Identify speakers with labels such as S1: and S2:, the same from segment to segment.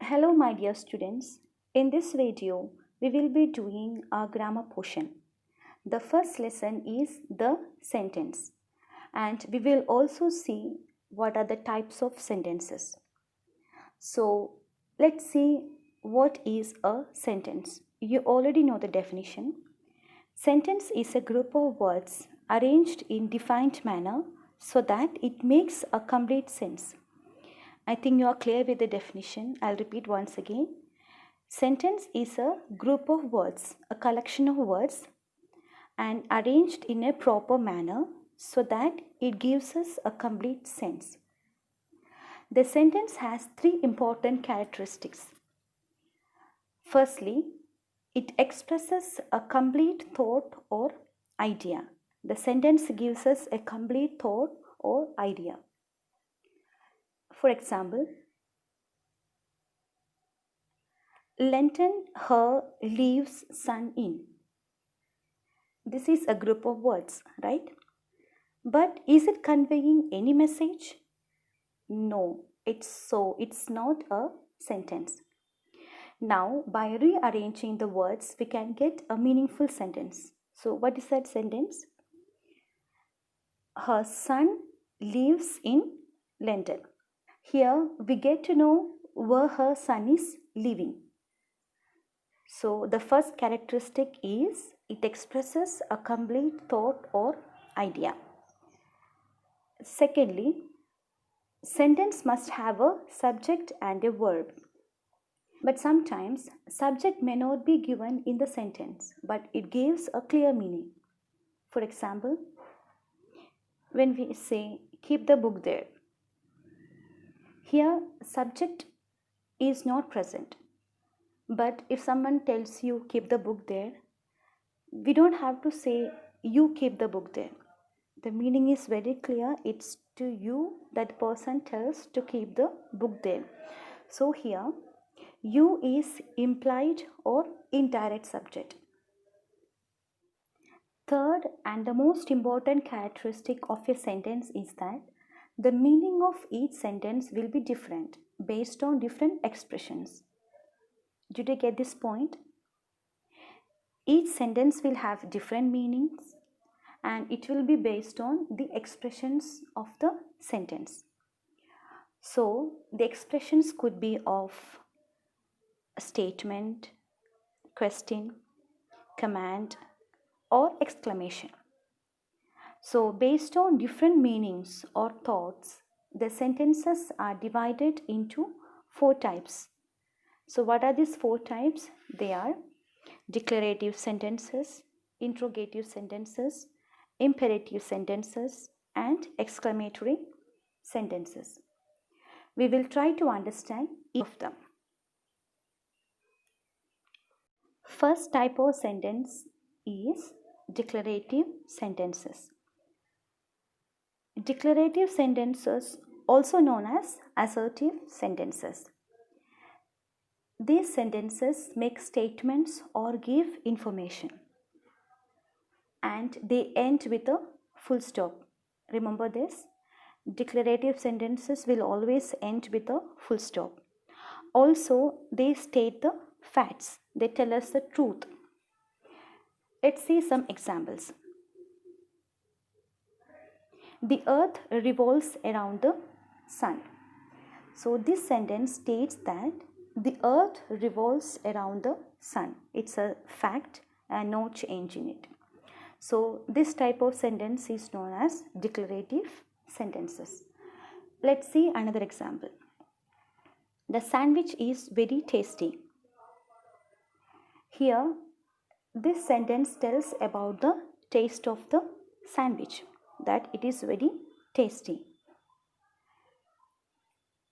S1: Hello my dear students. In this video, we will be doing a grammar portion. The first lesson is the sentence, and we will also see what are the types of sentences. So let's see what is a sentence. You already know the definition. Sentence is a group of words arranged in defined manner so that it makes a complete sense. I think you are clear with the definition. I'll repeat once again. Sentence is a group of words, a collection of words, and arranged in a proper manner so that it gives us a complete sense. The sentence has three important characteristics. Firstly, it expresses a complete thought or idea. The sentence gives us a complete thought or idea. For example, lenten her leaves sun in. This is a group of words, right? But is it conveying any message? No, it's not a sentence. Now, by rearranging the words, we can get a meaningful sentence. So, what is that sentence? Her son lives in London. Here, we get to know where her son is living. So, the first characteristic is it expresses a complete thought or idea. Secondly, sentence must have a subject and a verb. But sometimes subject may not be given in the sentence, but it gives a clear meaning. For example, when we say keep the book there, here subject is not present. But if someone tells you keep the book there, we don't have to say you keep the book there. The meaning is very clear. It's to you that the person tells to keep the book there. So here, you is implied or indirect subject. Third and the most important characteristic of a sentence is that the meaning of each sentence will be different based on different expressions. Did you get this point? Each sentence will have different meanings and it will be based on the expressions of the sentence. So, the expressions could be of a statement, question, command, or exclamation. So, based on different meanings or thoughts, the sentences are divided into 4 types. So, what are these 4 types? They are declarative sentences, interrogative sentences, imperative sentences, and exclamatory sentences. We will try to understand each of them. First type of sentence is declarative sentences. Declarative sentences, also known as assertive sentences. These sentences make statements or give information, and they end with a full stop. Remember this? Declarative sentences will always end with a full stop. Also, they state the facts. They tell us the truth. Let's see some examples. The earth revolves around the sun. So this sentence states that the earth revolves around the sun. It's a fact and no change in it. So this type of sentence is known as declarative sentences. Let's see another example. The sandwich is very tasty. Here, this sentence tells about the taste of the sandwich, that it is very tasty.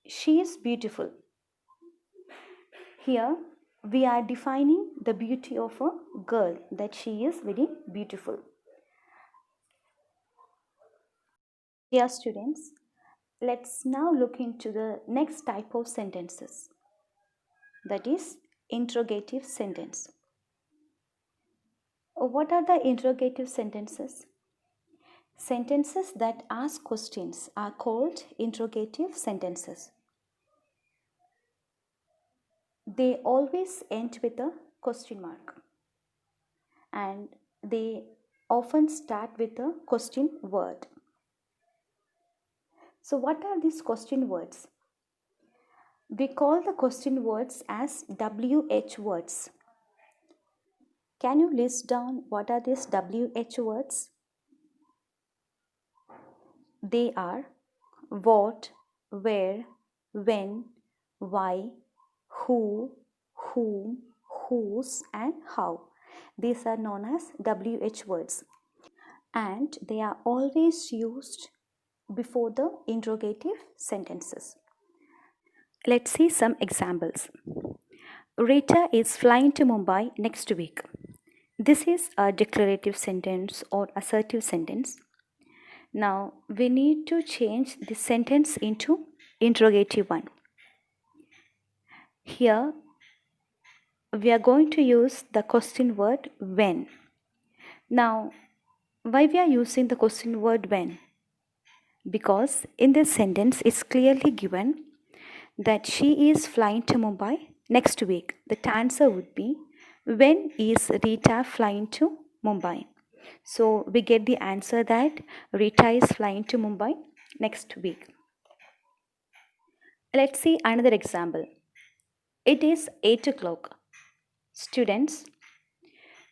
S1: She is beautiful. Here, we are defining the beauty of a girl, that she is very beautiful. Dear students, let's now look into the next type of sentences, that is interrogative sentence. What are the interrogative sentences? Sentences that ask questions are called interrogative sentences. They always end with a question mark, and they often start with a question word. So what are these question words? We call the question words as WH words. Can you list down what are these WH words? They are what, where, when, why, who, whom, whose, and how. These are known as WH words, and they are always used before the interrogative sentences. Let's see some examples. Rita is flying to Mumbai next week. This is a declarative sentence or assertive sentence. Now we need to change the sentence into interrogative one. Here we are going to use the question word when. Now why we are using the question word when? Because in this sentence it's clearly given that she is flying to Mumbai next week. The answer would be, when is Rita flying to Mumbai? So we get the answer that Rita is flying to Mumbai next week. Let's see another example. It is 8 o'clock. Students,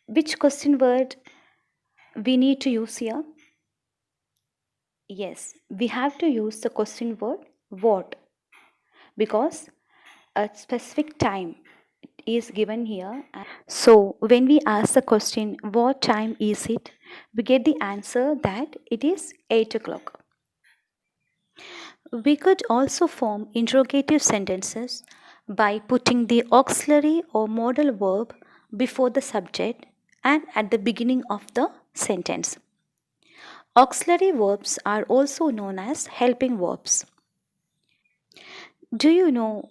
S1: which question word we need to use here? Yes, we have to use the question word what, because a specific time is given here. So when we ask the question what time is it, we get the answer that it is 8 o'clock. We could also form interrogative sentences by putting the auxiliary or modal verb before the subject and at the beginning of the sentence. Auxiliary verbs are also known as helping verbs. Do you know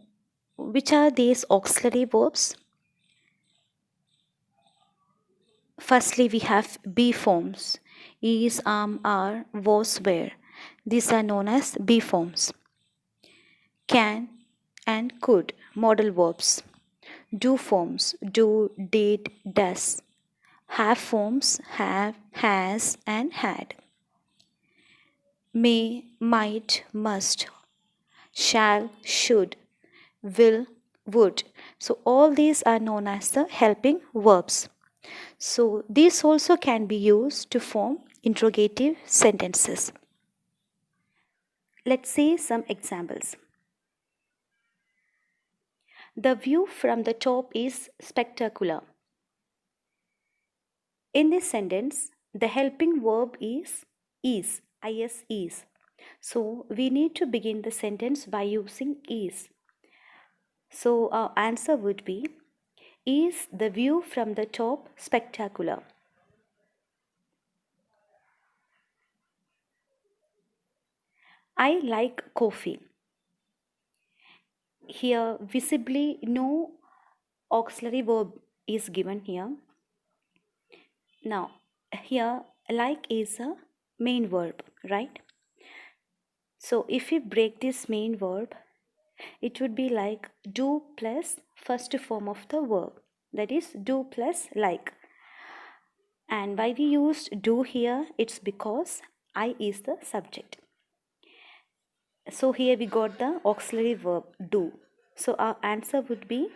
S1: which are these auxiliary verbs? Firstly, we have be forms: is, are, was, were. These are known as be forms. Can and could, modal verbs. Do forms: do, did, does. Have forms: have, has, and had. May, might, must. Shall, should, will, would. So all these are known as the helping verbs. So these also can be used to form interrogative sentences. Let's see some examples. The view from the top is spectacular. In this sentence, the helping verb is, is. So we need to begin the sentence by using is. So our answer would be, is the view from the top spectacular? I like coffee. Here visibly no auxiliary verb is given here. Now here like is a main verb, right? So if we break this main verb, it would be like do plus first form of the verb, that is do plus like. And why we used do here, it's because I is the subject. So here we got the auxiliary verb do. So our answer would be,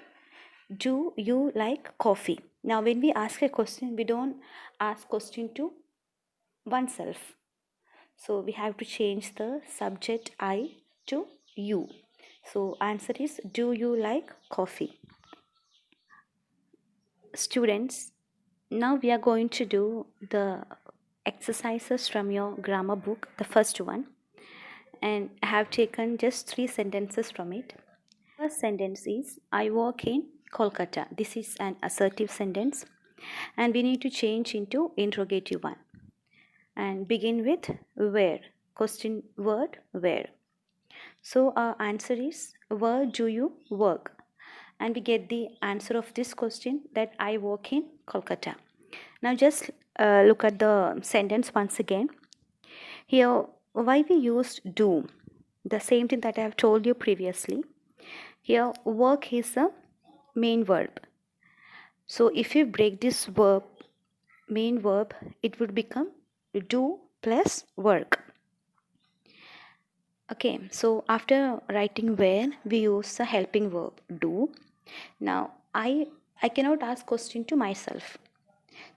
S1: do you like coffee? Now when we ask a question, we don't ask question to oneself. So we have to change the subject I to you. So answer is, do you like coffee? Students, now we are going to do the exercises from your grammar book, the first one. And I have taken just 3 sentences from it. First sentence is, I work in Kolkata. This is an assertive sentence, and we need to change into interrogative one and begin with where, question word where. So our answer is, where do you work? And we get the answer of this question, that I work in Kolkata. Now just look at the sentence once again. Here why we used do, the same thing that I have told you previously. Here work is a main verb. So if you break this verb, main verb, it would become do plus work. Okay, so after writing where, we use the helping verb do. Now I cannot ask question to myself,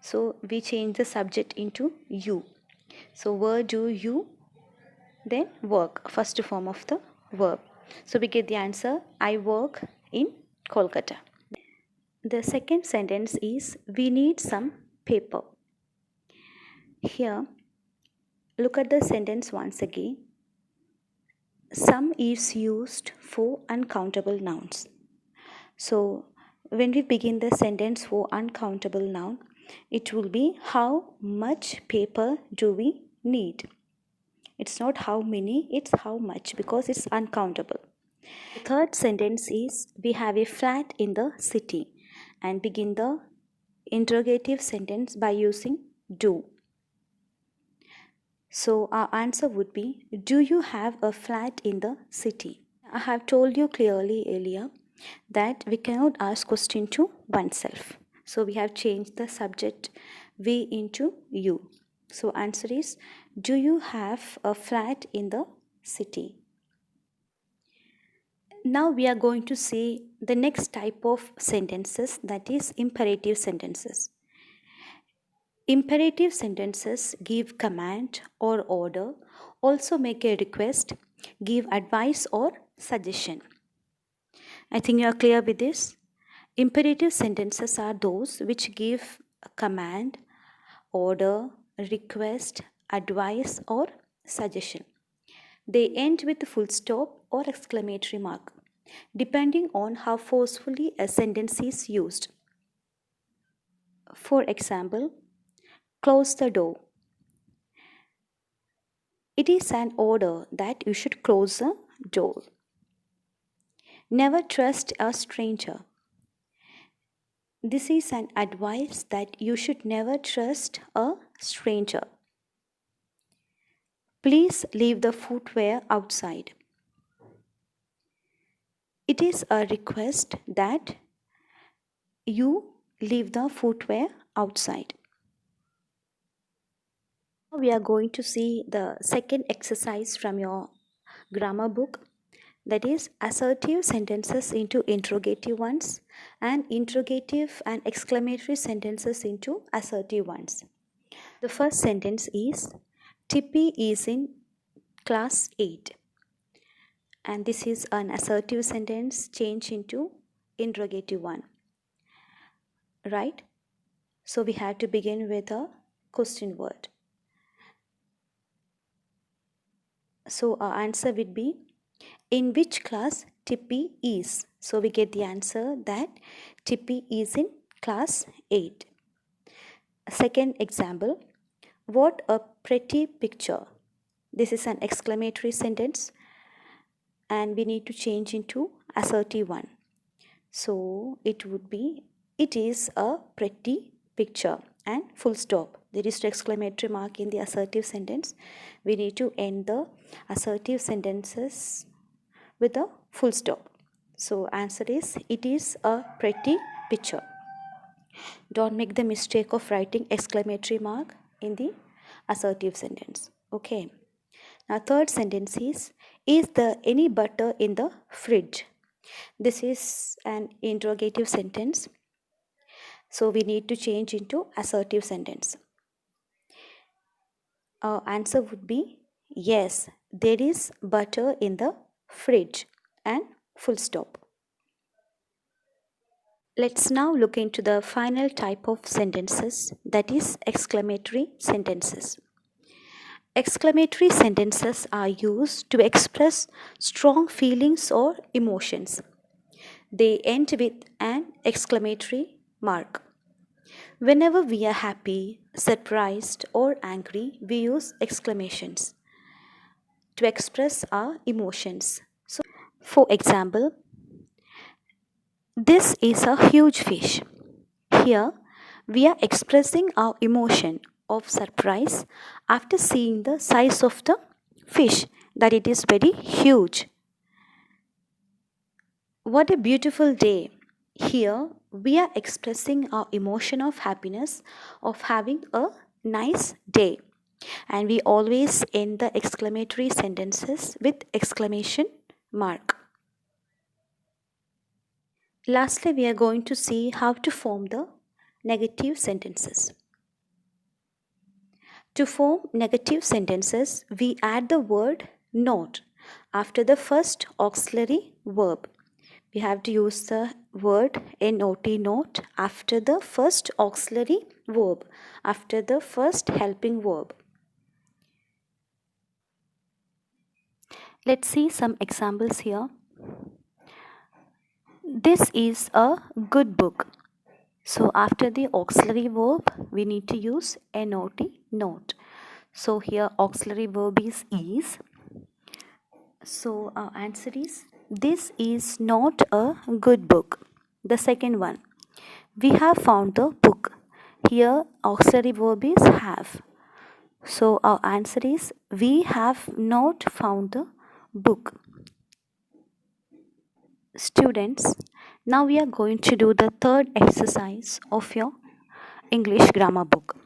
S1: so we change the subject into you. So where do you, then work, first form of the verb. So we get the answer, I work in Kolkata. The second sentence is, we need some paper. Here, look at the sentence once again. Some is used for uncountable nouns. So when we begin the sentence for uncountable noun, it will be, how much paper do we need? It's not how many, it's how much, because it's uncountable. The third sentence is, we have a flat in the city, and begin the interrogative sentence by using do. So our answer would be, do you have a flat in the city? I have told you clearly earlier that we cannot ask question to oneself. So we have changed the subject we into you. So answer is, do you have a flat in the city? Now we are going to see the next type of sentences, that is imperative sentences. Imperative sentences give command or order, also make a request, give advice or suggestion. I think you are clear with this. Imperative sentences are those which give a command, order, request, advice or suggestion. They end with a full stop or exclamatory mark, depending on how forcefully a sentence is used. For example, close the door. It is an order that you should close the door. Never trust a stranger. This is an advice that you should never trust a stranger. Please leave the footwear outside. It is a request that you leave the footwear outside. Now we are going to see the second exercise from your grammar book, that is assertive sentences into interrogative ones and interrogative and exclamatory sentences into assertive ones. The first sentence is, Tippy is in class 8. And this is an assertive sentence changed into interrogative one. Right? So we have to begin with a question word. So our answer would be, in which class Tippy is? So we get the answer that Tippy is in class 8. Second example, what a pretty picture. This is an exclamatory sentence and we need to change into assertive one. So it would be, it is a pretty picture and full stop. There is an exclamatory mark in the assertive sentence. We need to end the assertive sentences with a full stop. So answer is, it is a pretty picture. Don't make the mistake of writing exclamatory mark in the assertive sentence. Okay. Now third sentence is there any butter in the fridge? This is an interrogative sentence. So we need to change into assertive sentence. Our answer would be, yes, there is butter in the fridge and full stop. Let's now look into the final type of sentences, that is exclamatory sentences. Exclamatory sentences are used to express strong feelings or emotions. They end with an exclamatory mark. Whenever we are happy, surprised, or angry, we use exclamations to express our emotions. So, for example, this is a huge fish. Here, we are expressing our emotion of surprise after seeing the size of the fish, that it is very huge. What a beautiful day. Here we are expressing our emotion of happiness of having a nice day. And we always end the exclamatory sentences with exclamation mark. Lastly, we are going to see how to form the negative sentences. To form negative sentences, we add the word not after the first auxiliary verb. We have to use the word not after the first auxiliary verb, after the first helping verb. Let's see some examples here. This is a good book. So after the auxiliary verb, we need to use not. So here auxiliary verb is. So our answer is, this is not a good book. The second one, we have found the book. Here auxiliary verb is have. So our answer is, we have not found the book. Students, now we are going to do the third exercise of your English grammar book.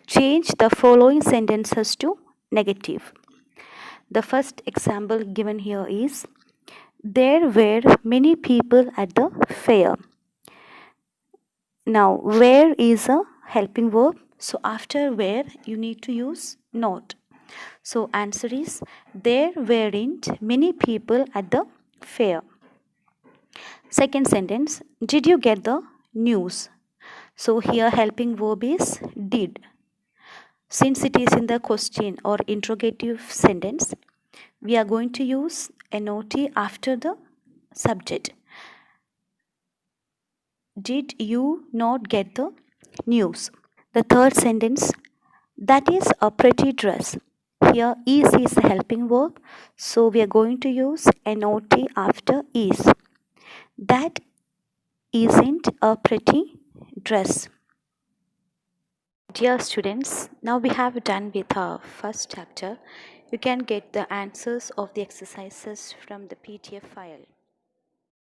S1: Change the following sentences to negative. The first example given here is, there were many people at the fair. Now, where is a helping verb. So after where, you need to use not. So answer is, there weren't many people at the fair. Second sentence, did you get the news? So here helping verb is did. Since it is in the question or interrogative sentence, we are going to use not after the subject. Did you not get the news? The third sentence, that is a pretty dress. Here is the helping verb, so we are going to use not after is. That isn't a pretty dress. Dear students, now we have done with our first chapter. You can get the answers of the exercises from the PDF file.